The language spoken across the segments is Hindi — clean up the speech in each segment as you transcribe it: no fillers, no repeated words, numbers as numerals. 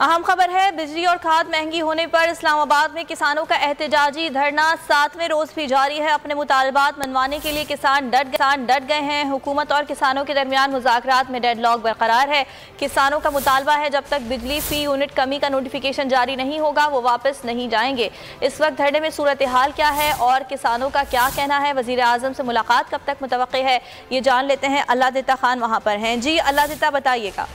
अहम खबर है, बिजली और खाद महंगी होने पर इस्लामाबाद में किसानों का एहतजाजी धरना 7वें रोज भी जारी है। अपने मुतालबात मनवाने के लिए किसान डट गए हैं। हुकूमत और किसानों के दरमियान मुज़ाकरात में डेडलॉक बरकरार है। किसानों का मुतालबा है, जब तक बिजली फी यूनिट कमी का नोटिफिकेशन जारी नहीं होगा वो वापस नहीं जाएंगे। इस वक्त धरने में सूरत हाल क्या है और किसानों का क्या कहना है, वज़ीर आज़म से मुलाकात कब तक मुतवक्की है, ये जान लेते हैं। अल्लाह दिता खान वहाँ पर हैं। जी अल्लाह दिता, बताइएगा।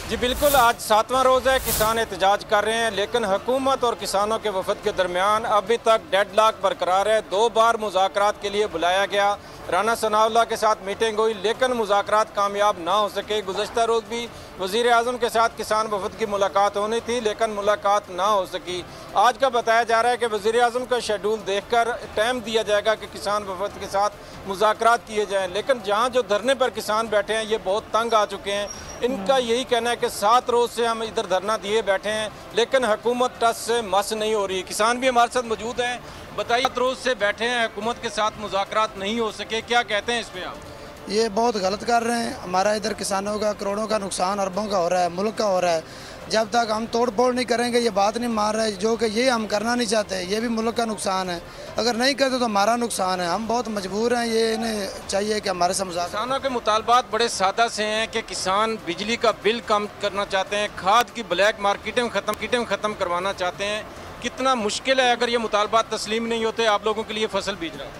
जी बिल्कुल, आज 7वां रोज़ है, किसान एहतजाज कर रहे हैं, लेकिन हुकूमत और किसानों के वफद के दरमियान अभी तक डेडलॉक बरकरार है। 2 बार मुज़ाकरात के लिए बुलाया गया, राना सनाउल्लाह के साथ मीटिंग हुई, लेकिन मुज़ाकरात कामयाब ना हो सके। गुज़श्ता रोज़ भी वज़ीर आज़म के साथ किसान वफद की मुलाकात होनी थी, लेकिन मुलाकात ना हो सकी। आज का बताया जा रहा है कि वज़ीर आज़म का शेड्यूल देखकर टाइम दिया जाएगा कि किसान वफद के साथ मुज़ाकरात किए जाएँ। लेकिन जहाँ जो धरने पर किसान बैठे हैं ये बहुत तंग आ चुके हैं। इनका यही कहना है कि 7 रोज़ से हम इधर धरना दिए बैठे हैं, लेकिन हुकूमत टस से मस नहीं हो रही। किसान भी हमारे साथ मौजूद हैं। बताइए, 7 रोज़ से बैठे हैं, हुकूमत के साथ मुज़ाकरात नहीं हो सके, क्या कहते हैं इस पर आप? ये बहुत गलत कर रहे हैं। हमारा इधर किसानों का करोड़ों का नुकसान, अरबों का हो रहा है, मुल्क का हो रहा है। जब तक हम तोड़ फोड़ नहीं करेंगे, ये बात नहीं मान रहे, जो कि ये हम करना नहीं चाहते। ये भी मुल्क का नुकसान है, अगर नहीं करते तो हमारा नुकसान है। हम बहुत मजबूर हैं, ये इन्हें चाहिए कि हमारे से मुज़ाकरा। किसानों के मुतालबात बड़े सादा से हैं कि किसान बिजली का बिल कम करना चाहते हैं, खाद की ब्लैक मार्केटिंग ख़त्म करवाना चाहते हैं। कितना मुश्किल है अगर ये मुतालबात तस्लीम नहीं होते आप लोगों के लिए फसल बीजना?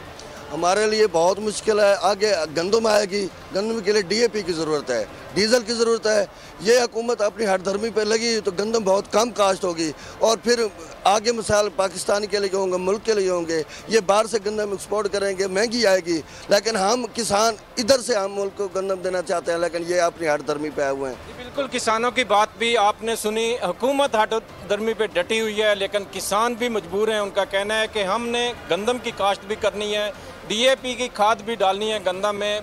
हमारे लिए बहुत मुश्किल है। आगे गंदम आएगी, गंदम के लिए DAP की ज़रूरत है, डीजल की ज़रूरत है। ये हुकूमत अपनी हरदर्मी पर लगी तो गंदम बहुत कम काश्त होगी और फिर आगे मिसाल पाकिस्तान के लिए होंगे, मुल्क के लिए होंगे। ये बाहर से गंदम एक्सपोर्ट करेंगे, महंगी आएगी, लेकिन हम किसान इधर से हम मुल्क को गंदम देना चाहते हैं, लेकिन ये अपनी हरदर्मी पे आए हुए हैं। बिल्कुल, किसानों की बात भी आपने सुनी। हुकूमत हरदर्मी पे डटी हुई है, लेकिन किसान भी मजबूर हैं। उनका कहना है कि हमने गंदम की काश्त भी करनी है, DAP की खाद भी डालनी है, गंदम में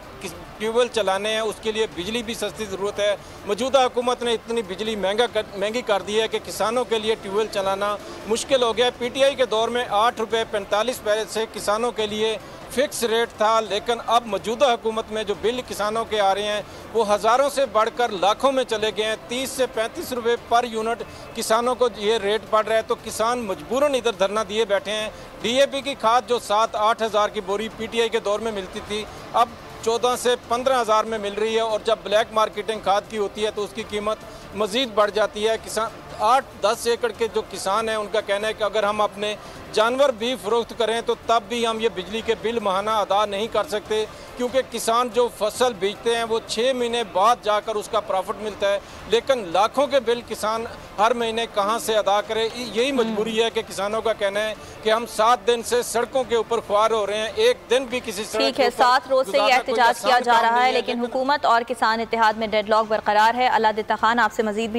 ट्यूबवेल चलाने हैं, उसके लिए बिजली भी सस्ती ज़रूरत है। मौजूदा हुकूमत ने इतनी बिजली महंगी कर दी है कि किसानों के लिए ट्यूबवेल चलाना मुश्किल हो गया। PTI के दौर में 8 रुपये 45 पैसे किसानों के लिए फ़िक्स रेट था, लेकिन अब मौजूदा हुकूमत में जो बिल किसानों के आ रहे हैं वो हज़ारों से बढ़कर लाखों में चले गए हैं। 30 से 35 रुपये पर यूनिट किसानों को ये रेट पड़ रहा है, तो किसान मजबूरन इधर धरना दिए बैठे हैं। DAP की खाद जो 7-8 हज़ार की बोरी PTI के दौर में मिलती थी, अब 14 से 15 हज़ार में मिल रही है, और जब ब्लैक मार्केटिंग खाद की होती है तो उसकी कीमत मज़ीद बढ़ जाती है। किसान 8-10 एकड़ के जो किसान हैं उनका कहना है कि अगर हम अपने जानवर भी फ़रोख्त करें तो तब भी हम ये बिजली के बिल माहाना अदा नहीं कर सकते, क्योंकि किसान जो फसल बेचते हैं वो 6 महीने बाद जाकर उसका प्रॉफिट मिलता है, लेकिन लाखों के बिल किसान हर महीने कहाँ से अदा करे। यही मजबूरी है कि किसानों का कहना है कि हम 7 दिन से सड़कों के ऊपर ख्वार हो रहे हैं, एक दिन भी किसी सड़क ठीक है। 7 रोज से ये एहतजाज किया जा रहा है, लेकिन हुकूमत और किसान इत्तेहाद में डेडलॉक बरकरार है। अल्लाह दिता खान, आपसे मजीद भी